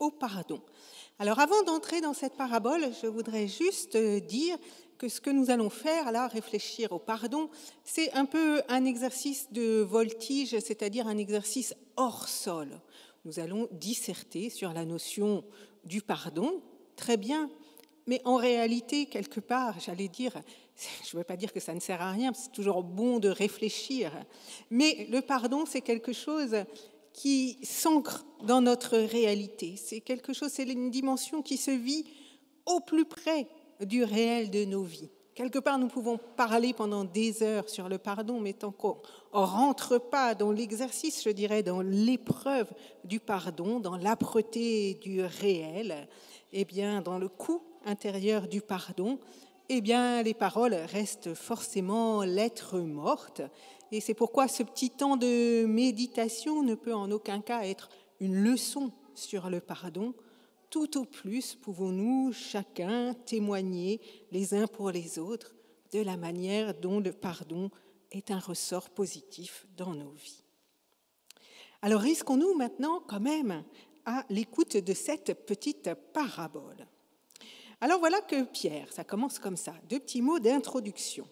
au pardon. Alors avant d'entrer dans cette parabole, je voudrais juste dire que ce que nous allons faire, là, réfléchir au pardon, c'est un peu un exercice de voltige, c'est-à-dire un exercice hors sol. Nous allons disserter sur la notion du pardon, très bien, mais en réalité, quelque part, j'allais dire, je ne veux pas dire que ça ne sert à rien, c'est toujours bon de réfléchir, mais le pardon, c'est quelque chose qui s'ancre dans notre réalité. C'est quelque chose, c'est une dimension qui se vit au plus près du réel de nos vies. Quelque part, nous pouvons parler pendant des heures sur le pardon, mais tant qu'on ne rentre pas dans l'exercice, je dirais, dans l'épreuve du pardon, dans l'âpreté du réel, eh bien, dans le coup intérieur du pardon, eh bien, les paroles restent forcément lettres mortes. Et c'est pourquoi ce petit temps de méditation ne peut en aucun cas être une leçon sur le pardon. Tout au plus pouvons-nous chacun témoigner les uns pour les autres de la manière dont le pardon est un ressort positif dans nos vies. Alors risquons-nous maintenant quand même à l'écoute de cette petite parabole. Alors voilà que Pierre, ça commence comme ça, 2 petits mots d'introduction.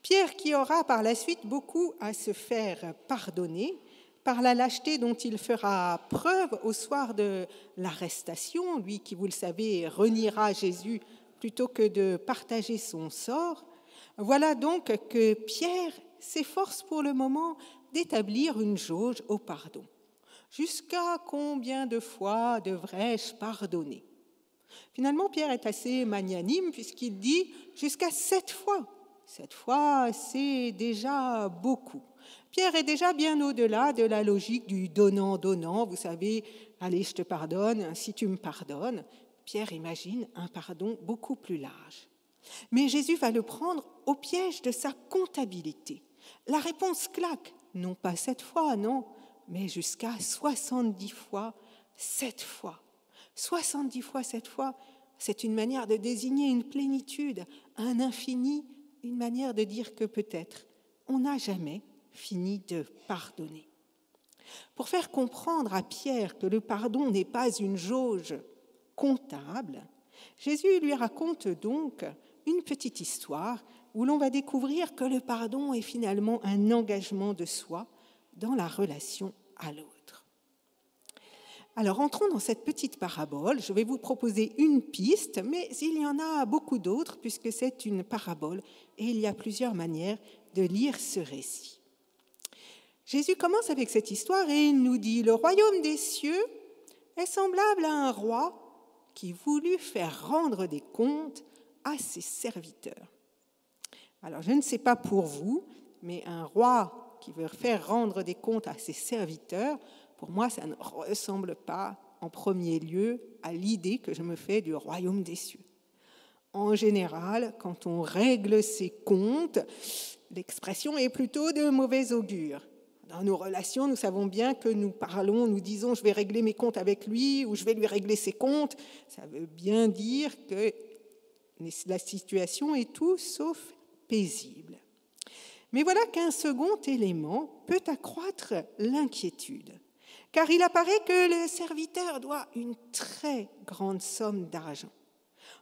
Pierre qui aura par la suite beaucoup à se faire pardonner par la lâcheté dont il fera preuve au soir de l'arrestation, lui qui, vous le savez, reniera Jésus plutôt que de partager son sort. Voilà donc que Pierre s'efforce pour le moment d'établir une jauge au pardon. Jusqu'à combien de fois devrais-je pardonner ? Finalement, Pierre est assez magnanime puisqu'il dit jusqu'à 7 fois. 7 fois, c'est déjà beaucoup. Pierre est déjà bien au-delà de la logique du donnant-donnant. Vous savez, allez, je te pardonne, si tu me pardonnes. Pierre imagine un pardon beaucoup plus large. Mais Jésus va le prendre au piège de sa comptabilité. La réponse claque, non pas 7 fois, non, mais jusqu'à 70 fois 7 fois. 70 fois 7 fois, c'est une manière de désigner une plénitude, un infini, une manière de dire que peut-être on n'a jamais fini de pardonner. Pour faire comprendre à Pierre que le pardon n'est pas une jauge comptable, Jésus lui raconte donc une petite histoire où l'on va découvrir que le pardon est finalement un engagement de soi dans la relation à l'autre. Alors, entrons dans cette petite parabole. Je vais vous proposer une piste, mais il y en a beaucoup d'autres puisque c'est une parabole et il y a plusieurs manières de lire ce récit. Jésus commence avec cette histoire et il nous dit « Le royaume des cieux est semblable à un roi qui voulut faire rendre des comptes à ses serviteurs. » Alors, je ne sais pas pour vous, mais un roi qui veut faire rendre des comptes à ses serviteurs, pour moi, ça ne ressemble pas en premier lieu à l'idée que je me fais du royaume des cieux. En général, quand on règle ses comptes, l'expression est plutôt de mauvais augure. Dans nos relations, nous savons bien que nous parlons, nous disons « je vais régler mes comptes avec lui » ou « je vais lui régler ses comptes ». Ça veut bien dire que la situation est tout sauf paisible. Mais voilà qu'un second élément peut accroître l'inquiétude. Car il apparaît que le serviteur doit une très grande somme d'argent.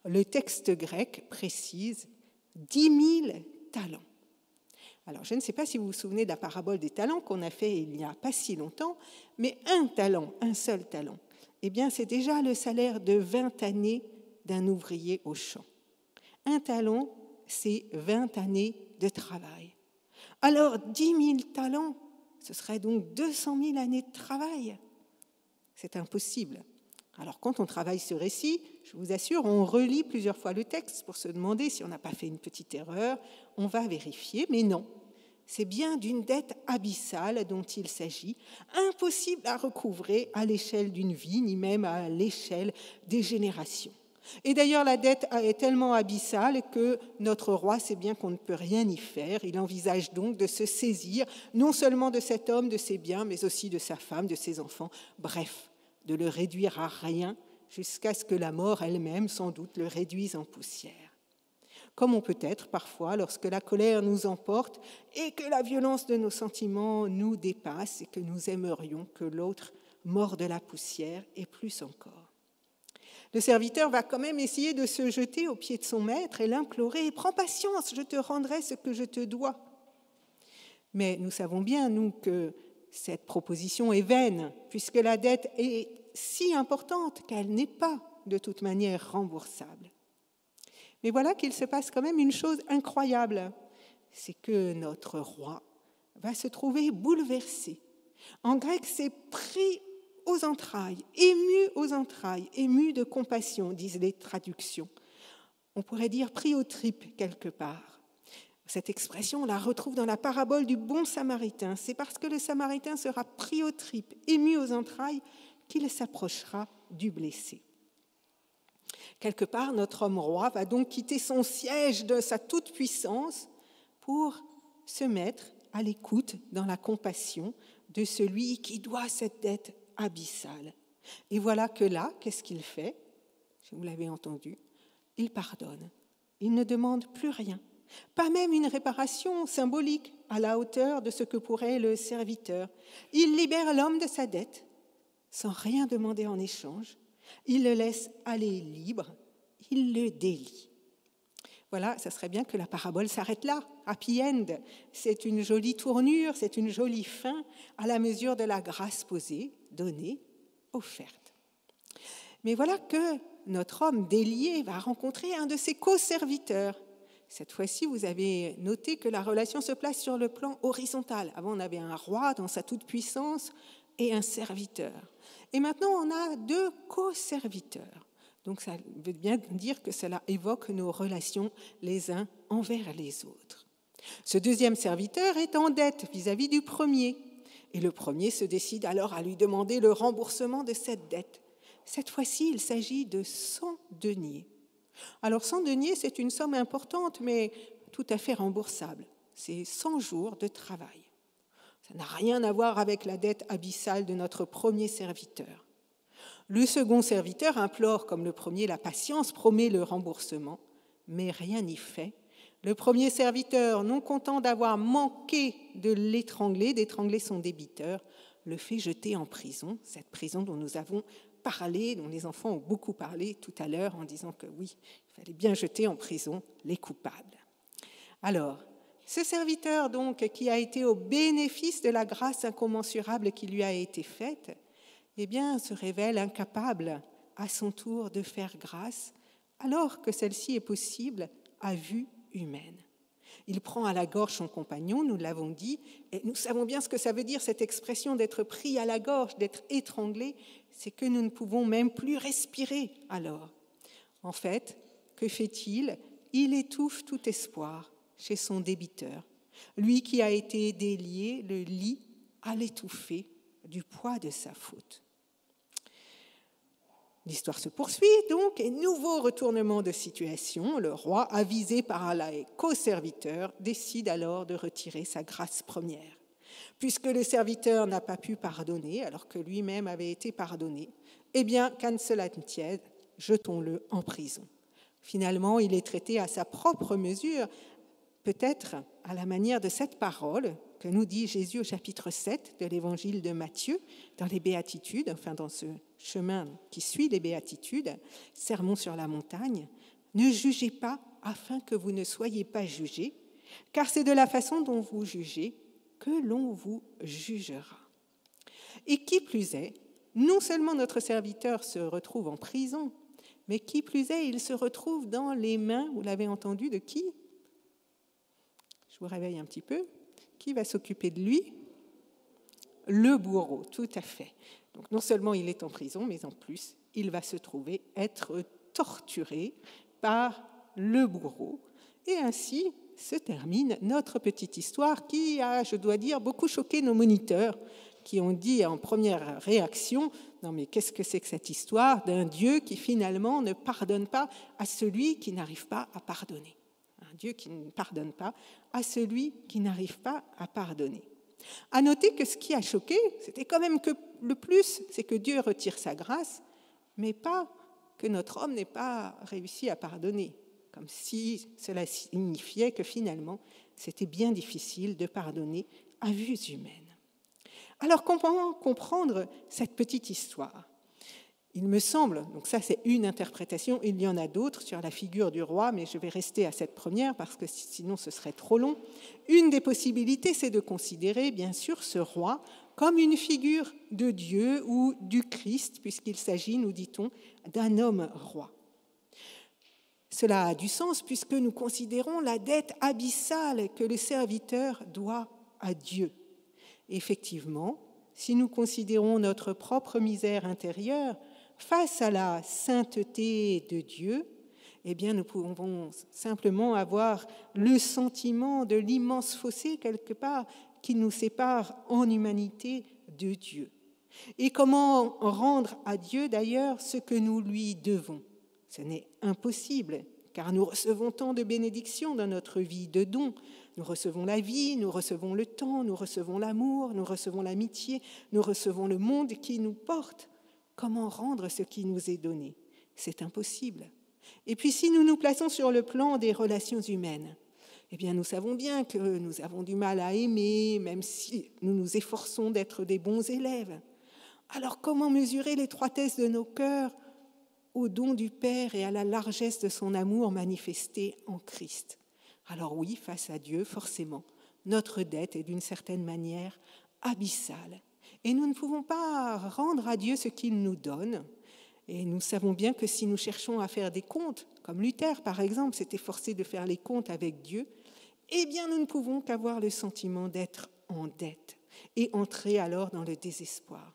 Le texte grec précise 10 000 talents. Alors, je ne sais pas si vous vous souvenez de la parabole des talents qu'on a fait il n'y a pas si longtemps, mais un talent, un seul talent, eh bien, c'est déjà le salaire de 20 années d'un ouvrier au champ. Un talent, c'est 20 années de travail. Alors, 10 000 talents, ce serait donc 200 000 années de travail. C'est impossible. Alors, quand on travaille ce récit, je vous assure, on relit plusieurs fois le texte pour se demander si on n'a pas fait une petite erreur. On va vérifier, mais non. C'est bien d'une dette abyssale dont il s'agit, impossible à recouvrer à l'échelle d'une vie, ni même à l'échelle des générations. Et d'ailleurs, la dette est tellement abyssale que notre roi sait bien qu'on ne peut rien y faire. Il envisage donc de se saisir non seulement de cet homme, de ses biens, mais aussi de sa femme, de ses enfants. Bref, de le réduire à rien jusqu'à ce que la mort elle-même, sans doute, le réduise en poussière. Comme on peut être parfois lorsque la colère nous emporte et que la violence de nos sentiments nous dépasse et que nous aimerions que l'autre morde la poussière et plus encore. Le serviteur va quand même essayer de se jeter aux pieds de son maître et l'implorer « Prends patience, je te rendrai ce que je te dois ». Mais nous savons bien, nous, que cette proposition est vaine, puisque la dette est si importante qu'elle n'est pas de toute manière remboursable. Mais voilà qu'il se passe quand même une chose incroyable, c'est que notre roi va se trouver bouleversé. En grec, c'est pris aux entrailles, ému de compassion, disent les traductions. On pourrait dire pris aux tripes quelque part. Cette expression, on la retrouve dans la parabole du bon samaritain. C'est parce que le samaritain sera pris aux tripes, ému aux entrailles, qu'il s'approchera du blessé. Quelque part, notre homme roi va donc quitter son siège de sa toute-puissance pour se mettre à l'écoute dans la compassion de celui qui doit cette dette abyssale. Et voilà que là, qu'est-ce qu'il fait? Vous l'avez entendu, il pardonne. Il ne demande plus rien, pas même une réparation symbolique à la hauteur de ce que pourrait le serviteur. Il libère l'homme de sa dette sans rien demander en échange. Il le laisse aller libre, il le délie. Voilà, ça serait bien que la parabole s'arrête là, happy end. C'est une jolie tournure, c'est une jolie fin à la mesure de la grâce posée, donnée, offerte. Mais voilà que notre homme délié va rencontrer un de ses co-serviteurs. Cette fois-ci, vous avez noté que la relation se place sur le plan horizontal. Avant, on avait un roi dans sa toute-puissance et un serviteur. Et maintenant, on a deux co-serviteurs. Donc, ça veut bien dire que cela évoque nos relations les uns envers les autres. Ce deuxième serviteur est en dette vis-à-vis du premier. Et le premier se décide alors à lui demander le remboursement de cette dette. Cette fois-ci, il s'agit de 100 deniers. Alors, 100 deniers, c'est une somme importante, mais tout à fait remboursable. C'est 100 jours de travail. Ça n'a rien à voir avec la dette abyssale de notre premier serviteur. Le second serviteur implore, comme le premier, la patience, promet le remboursement, mais rien n'y fait. Le premier serviteur, non content d'avoir manqué de l'étrangler, d'étrangler son débiteur, le fait jeter en prison, cette prison dont nous avons parlé, dont les enfants ont beaucoup parlé tout à l'heure en disant que oui, il fallait bien jeter en prison les coupables. Alors, ce serviteur donc qui a été au bénéfice de la grâce incommensurable qui lui a été faite, eh bien, se révèle incapable à son tour de faire grâce, alors que celle-ci est possible à vue humaine. Il prend à la gorge son compagnon, nous l'avons dit, et nous savons bien ce que ça veut dire, cette expression d'être pris à la gorge, d'être étranglé, c'est que nous ne pouvons même plus respirer alors. En fait, que fait-il? Il étouffe tout espoir chez son débiteur. Lui qui a été délié le lie à l'étouffer du poids de sa faute. L'histoire se poursuit donc, et nouveau retournement de situation. Le roi, avisé par les co-serviteurs, décide alors de retirer sa grâce première. Puisque le serviteur n'a pas pu pardonner, alors que lui-même avait été pardonné, eh bien, qu'à cela ne tienne, jetons-le en prison. Finalement, il est traité à sa propre mesure, peut-être à la manière de cette parole que nous dit Jésus au chapitre 7 de l'évangile de Matthieu, dans les Béatitudes, enfin dans ce chemin qui suit les Béatitudes, Sermon sur la montagne. Ne jugez pas afin que vous ne soyez pas jugés, car c'est de la façon dont vous jugez que l'on vous jugera. Et qui plus est, non seulement notre serviteur se retrouve en prison, mais qui plus est, il se retrouve dans les mains, vous l'avez entendu, de qui? Je vous réveille un petit peu. Qui va s'occuper de lui? Le bourreau, tout à fait. Donc non seulement il est en prison, mais en plus, il va se trouver être torturé par le bourreau. Et ainsi se termine notre petite histoire qui a, je dois dire, beaucoup choqué nos moniteurs qui ont dit en première réaction « Non mais qu'est-ce que c'est que cette histoire d'un Dieu qui finalement ne pardonne pas à celui qui n'arrive pas à pardonner ?» Un Dieu qui ne pardonne pas à celui qui n'arrive pas à pardonner. À noter que ce qui a choqué, c'était quand même que le plus, c'est que Dieu retire sa grâce, mais pas que notre homme n'ait pas réussi à pardonner, comme si cela signifiait que finalement, c'était bien difficile de pardonner à vues humaines. Alors, comment comprendre cette petite histoire? Il me semble, donc ça c'est une interprétation, il y en a d'autres sur la figure du roi, mais je vais rester à cette première parce que sinon ce serait trop long. Une des possibilités, c'est de considérer bien sûr ce roi comme une figure de Dieu ou du Christ, puisqu'il s'agit, nous dit-on, d'un homme roi. Cela a du sens puisque nous considérons la dette abyssale que le serviteur doit à Dieu. Effectivement, si nous considérons notre propre misère intérieure, face à la sainteté de Dieu, eh bien, nous pouvons simplement avoir le sentiment de l'immense fossé, quelque part, qui nous sépare en humanité de Dieu. Et comment rendre à Dieu, d'ailleurs, ce que nous lui devons ? Ce n'est impossible, car nous recevons tant de bénédictions dans notre vie, de dons. Nous recevons la vie, nous recevons le temps, nous recevons l'amour, nous recevons l'amitié, nous recevons le monde qui nous porte. Comment rendre ce qui nous est donné ? C'est impossible. Et puis si nous nous plaçons sur le plan des relations humaines, eh bien nous savons bien que nous avons du mal à aimer, même si nous nous efforçons d'être des bons élèves. Alors comment mesurer l'étroitesse de nos cœurs au don du Père et à la largesse de son amour manifesté en Christ ? Alors oui, face à Dieu, forcément, notre dette est d'une certaine manière abyssale. Et nous ne pouvons pas rendre à Dieu ce qu'il nous donne. Et nous savons bien que si nous cherchons à faire des comptes, comme Luther par exemple s'était forcé de faire les comptes avec Dieu, eh bien nous ne pouvons qu'avoir le sentiment d'être en dette et entrer alors dans le désespoir.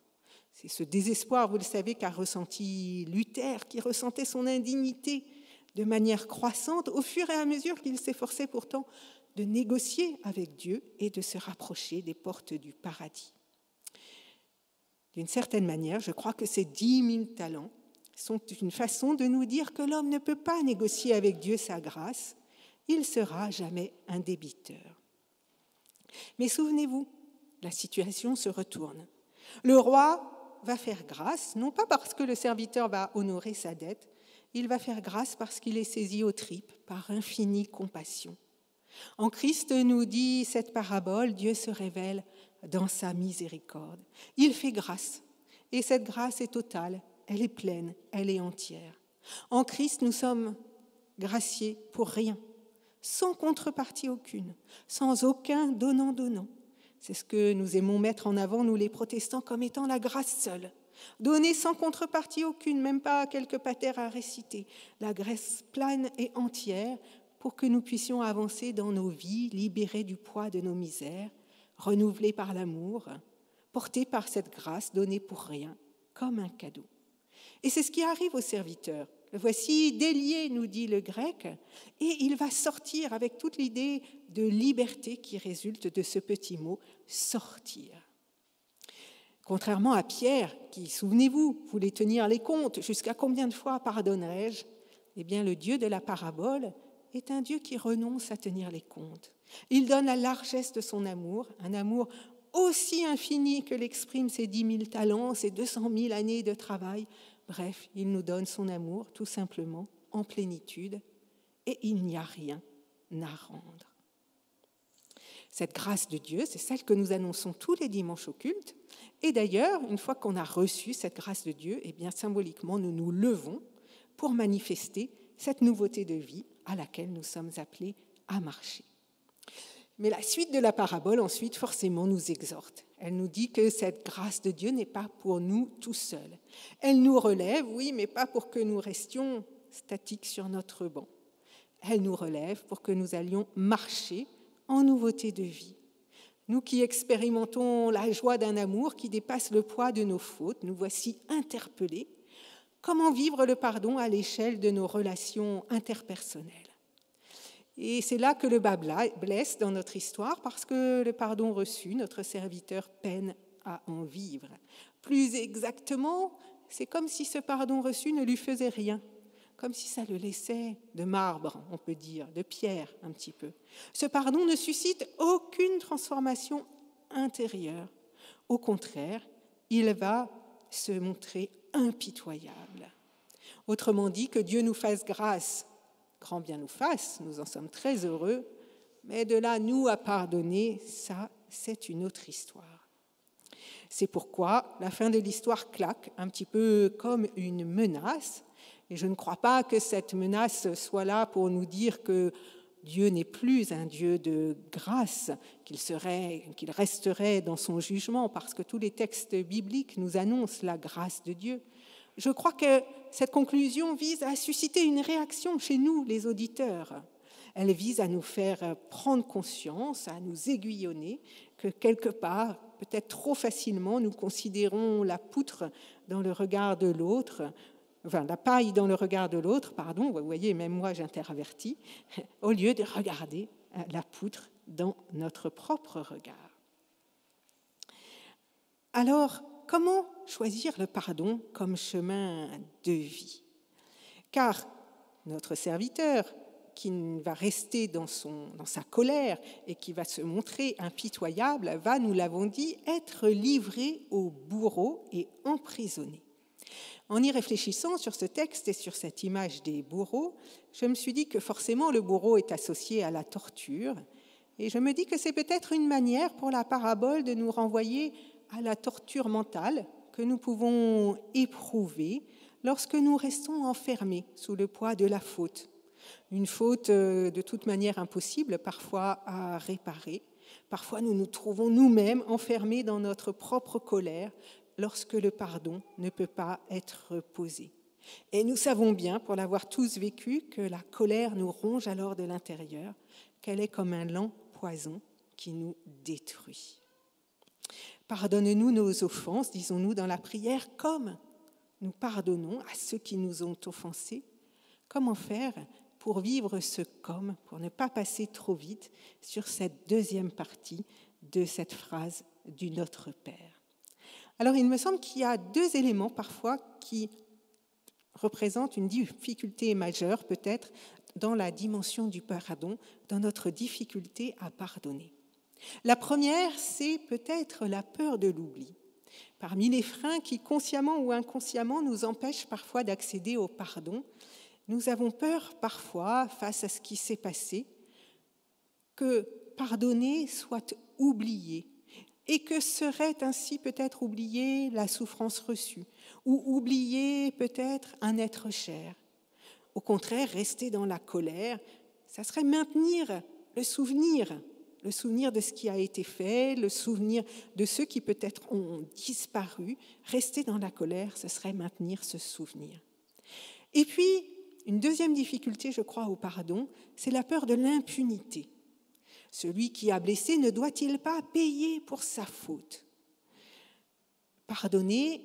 C'est ce désespoir, vous le savez, qu'a ressenti Luther, qui ressentait son indignité de manière croissante au fur et à mesure qu'il s'efforçait pourtant de négocier avec Dieu et de se rapprocher des portes du paradis. D'une certaine manière, je crois que ces 10 000 talents sont une façon de nous dire que l'homme ne peut pas négocier avec Dieu sa grâce, il sera jamais un débiteur. Mais souvenez-vous, la situation se retourne. Le roi va faire grâce, non pas parce que le serviteur va honorer sa dette, il va faire grâce parce qu'il est saisi aux tripes par infinie compassion. En Christ, nous dit cette parabole, Dieu se révèle dans sa miséricorde. Il fait grâce, et cette grâce est totale, elle est pleine, elle est entière. En Christ, nous sommes graciés pour rien, sans contrepartie aucune, sans aucun donnant-donnant. C'est ce que nous aimons mettre en avant, nous les protestants, comme étant la grâce seule. Donnée sans contrepartie aucune, même pas quelques patères à réciter. La grâce pleine et entière pour que nous puissions avancer dans nos vies, libérés du poids de nos misères, renouvelés par l'amour, portés par cette grâce donnée pour rien, comme un cadeau. Et c'est ce qui arrive au serviteur. Le voici délié, nous dit le grec, et il va sortir avec toute l'idée de liberté qui résulte de ce petit mot « sortir ». Contrairement à Pierre, qui, souvenez-vous, voulait tenir les comptes, jusqu'à combien de fois pardonnerai-je ? Eh bien, le Dieu de la parabole est un Dieu qui renonce à tenir les comptes. Il donne la largesse de son amour, un amour aussi infini que l'expriment ses 10 000 talents, ses 200 000 années de travail. Bref, il nous donne son amour, tout simplement, en plénitude, et il n'y a rien à rendre. Cette grâce de Dieu, c'est celle que nous annonçons tous les dimanches au culte. Et d'ailleurs, une fois qu'on a reçu cette grâce de Dieu, eh bien, symboliquement, nous nous levons pour manifester cette nouveauté de vie à laquelle nous sommes appelés à marcher. Mais la suite de la parabole, ensuite, forcément, nous exhorte. Elle nous dit que cette grâce de Dieu n'est pas pour nous tout seuls. Elle nous relève, oui, mais pas pour que nous restions statiques sur notre banc. Elle nous relève pour que nous allions marcher en nouveauté de vie. Nous qui expérimentons la joie d'un amour qui dépasse le poids de nos fautes, nous voici interpellés. Comment vivre le pardon à l'échelle de nos relations interpersonnelles ? Et c'est là que le bas blesse dans notre histoire, parce que le pardon reçu, notre serviteur peine à en vivre. Plus exactement, c'est comme si ce pardon reçu ne lui faisait rien, comme si ça le laissait de marbre, on peut dire, de pierre un petit peu. Ce pardon ne suscite aucune transformation intérieure. Au contraire, il va se montrer impitoyable. Autrement dit, que Dieu nous fasse grâce, grand bien nous fasse, nous en sommes très heureux, mais de là, nous, à pardonner, ça, c'est une autre histoire. C'est pourquoi la fin de l'histoire claque, un petit peu comme une menace. Et je ne crois pas que cette menace soit là pour nous dire que Dieu n'est plus un Dieu de grâce, qu'il resterait dans son jugement, parce que tous les textes bibliques nous annoncent la grâce de Dieu. Je crois que cette conclusion vise à susciter une réaction chez nous, les auditeurs. Elle vise à nous faire prendre conscience, à nous aiguillonner, que quelque part, peut-être trop facilement, nous considérons la poutre dans le regard de l'autre, enfin la paille dans le regard de l'autre, pardon, vous voyez, même moi j'intervertis, au lieu de regarder la poutre dans notre propre regard. Alors, comment choisir le pardon comme chemin de vie ? Car notre serviteur, qui va rester dans sa colère et qui va se montrer impitoyable, va, nous l'avons dit, être livré au bourreau et emprisonné. En y réfléchissant sur ce texte et sur cette image des bourreaux, je me suis dit que forcément le bourreau est associé à la torture, et je me dis que c'est peut-être une manière pour la parabole de nous renvoyer à la torture mentale que nous pouvons éprouver lorsque nous restons enfermés sous le poids de la faute. Une faute de toute manière impossible parfois à réparer. Parfois nous nous trouvons nous-mêmes enfermés dans notre propre colère lorsque le pardon ne peut pas être posé. Et nous savons bien, pour l'avoir tous vécu, que la colère nous ronge alors de l'intérieur, qu'elle est comme un lent poison qui nous détruit. Pardonne-nous nos offenses, disons-nous dans la prière, comme nous pardonnons à ceux qui nous ont offensés. Comment faire pour vivre ce comme, pour ne pas passer trop vite sur cette deuxième partie de cette phrase du Notre Père ? Alors, il me semble qu'il y a deux éléments parfois qui représentent une difficulté majeure, peut-être, dans la dimension du pardon, dans notre difficulté à pardonner. La première, c'est peut-être la peur de l'oubli. Parmi les freins qui, consciemment ou inconsciemment, nous empêchent parfois d'accéder au pardon, nous avons peur parfois, face à ce qui s'est passé, que pardonner soit oublié et que serait ainsi peut-être oubliée la souffrance reçue ou oublier peut-être un être cher. Au contraire, rester dans la colère, ça serait maintenir le souvenir de ce qui a été fait, le souvenir de ceux qui peut-être ont disparu. Rester dans la colère, ce serait maintenir ce souvenir. Et puis, une deuxième difficulté, je crois, au pardon, c'est la peur de l'impunité. Celui qui a blessé ne doit-il pas payer pour sa faute ? Pardonner,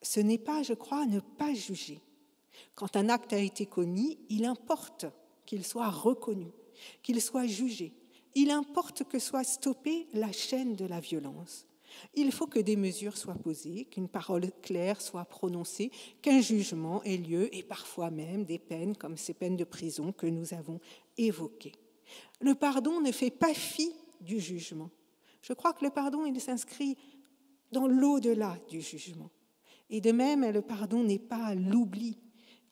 ce n'est pas, je crois, ne pas juger. Quand un acte a été commis, il importe qu'il soit reconnu, qu'il soit jugé. Il importe que soit stoppée la chaîne de la violence. Il faut que des mesures soient posées, qu'une parole claire soit prononcée, qu'un jugement ait lieu et parfois même des peines comme ces peines de prison que nous avons évoquées. Le pardon ne fait pas fi du jugement. Je crois que le pardon, il s'inscrit dans l'au-delà du jugement. Et de même, le pardon n'est pas l'oubli,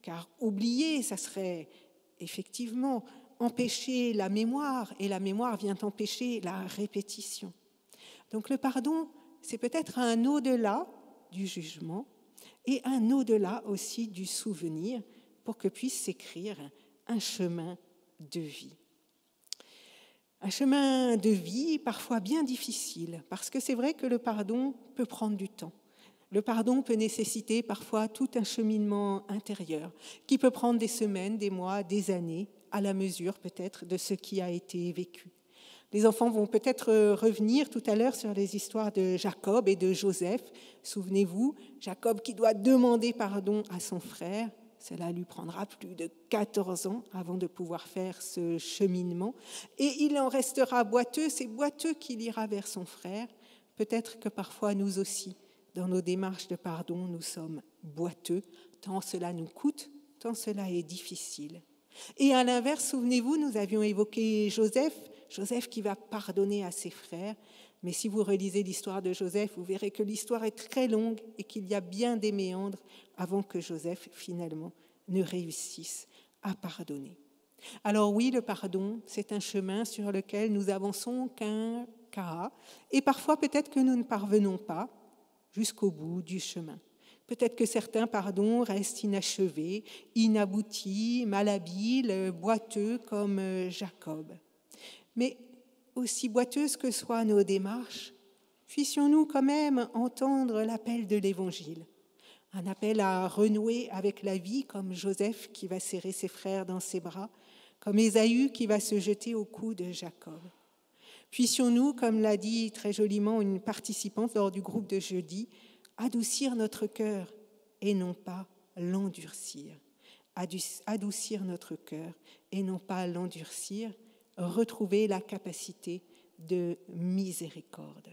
car oublier, ça serait effectivement empêcher la mémoire, et la mémoire vient empêcher la répétition. Donc le pardon, c'est peut-être un au-delà du jugement et un au-delà aussi du souvenir pour que puisse s'écrire un chemin de vie. Un chemin de vie parfois bien difficile, parce que c'est vrai que le pardon peut prendre du temps. Le pardon peut nécessiter parfois tout un cheminement intérieur qui peut prendre des semaines, des mois, des années, à la mesure peut-être de ce qui a été vécu. Les enfants vont peut-être revenir tout à l'heure sur les histoires de Jacob et de Joseph. Souvenez-vous, Jacob qui doit demander pardon à son frère. Cela lui prendra plus de 14 ans avant de pouvoir faire ce cheminement. Et il en restera boiteux, c'est boiteux qu'il ira vers son frère. Peut-être que parfois nous aussi, dans nos démarches de pardon, nous sommes boiteux, tant cela nous coûte, tant cela est difficile. Et à l'inverse, souvenez-vous, nous avions évoqué Joseph qui va pardonner à ses frères. Mais si vous relisez l'histoire de Joseph, vous verrez que l'histoire est très longue et qu'il y a bien des méandres avant que Joseph, finalement, ne réussisse à pardonner. Alors oui, le pardon, c'est un chemin sur lequel nous avançons qu'un pas, et parfois peut-être que nous ne parvenons pas jusqu'au bout du chemin. Peut-être que certains pardons restent inachevés, inaboutis, malhabiles, boiteux comme Jacob. Mais aussi boiteuses que soient nos démarches, puissions-nous quand même entendre l'appel de l'Évangile, un appel à renouer avec la vie comme Joseph qui va serrer ses frères dans ses bras, comme Ésaü qui va se jeter au cou de Jacob. Puissions-nous, comme l'a dit très joliment une participante lors du groupe de jeudi, adoucir notre cœur et non pas l'endurcir. Adoucir notre cœur et non pas l'endurcir, retrouver la capacité de miséricorde.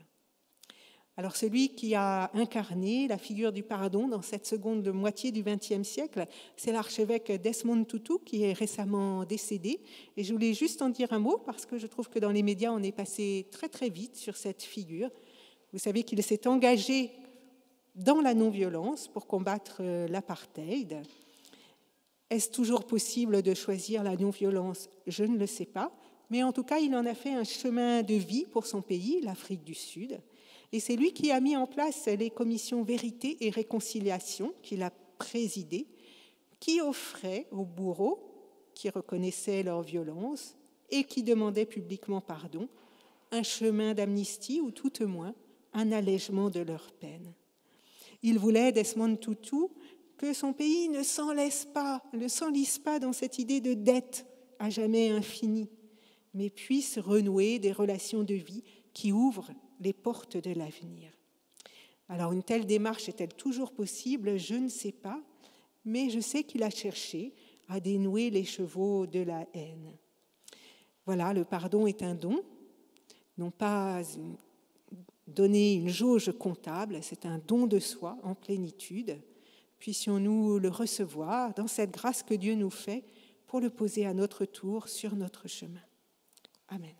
Alors celui qui a incarné la figure du pardon dans cette seconde moitié du XXe siècle, c'est l'archevêque Desmond Tutu qui est récemment décédé. Et je voulais juste en dire un mot parce que je trouve que dans les médias, on est passé très très vite sur cette figure. Vous savez qu'il s'est engagé dans la non-violence pour combattre l'apartheid. Est-ce toujours possible de choisir la non-violence ? Je ne le sais pas. Mais en tout cas, il en a fait un chemin de vie pour son pays, l'Afrique du Sud. Et c'est lui qui a mis en place les commissions Vérité et Réconciliation, qu'il a présidées, qui offraient aux bourreaux qui reconnaissaient leur violence et qui demandaient publiquement pardon, un chemin d'amnistie ou tout au moins un allègement de leur peine. Il voulait, Desmond Tutu, que son pays ne s'enlise pas dans cette idée de dette à jamais infinie, mais puisse renouer des relations de vie qui ouvrent les portes de l'avenir. Alors, une telle démarche est-elle toujours possible ? Je ne sais pas, mais je sais qu'il a cherché à dénouer les chevaux de la haine. Voilà, le pardon est un don, non pas donner une jauge comptable, c'est un don de soi en plénitude. Puissions-nous le recevoir dans cette grâce que Dieu nous fait pour le poser à notre tour sur notre chemin. Amen.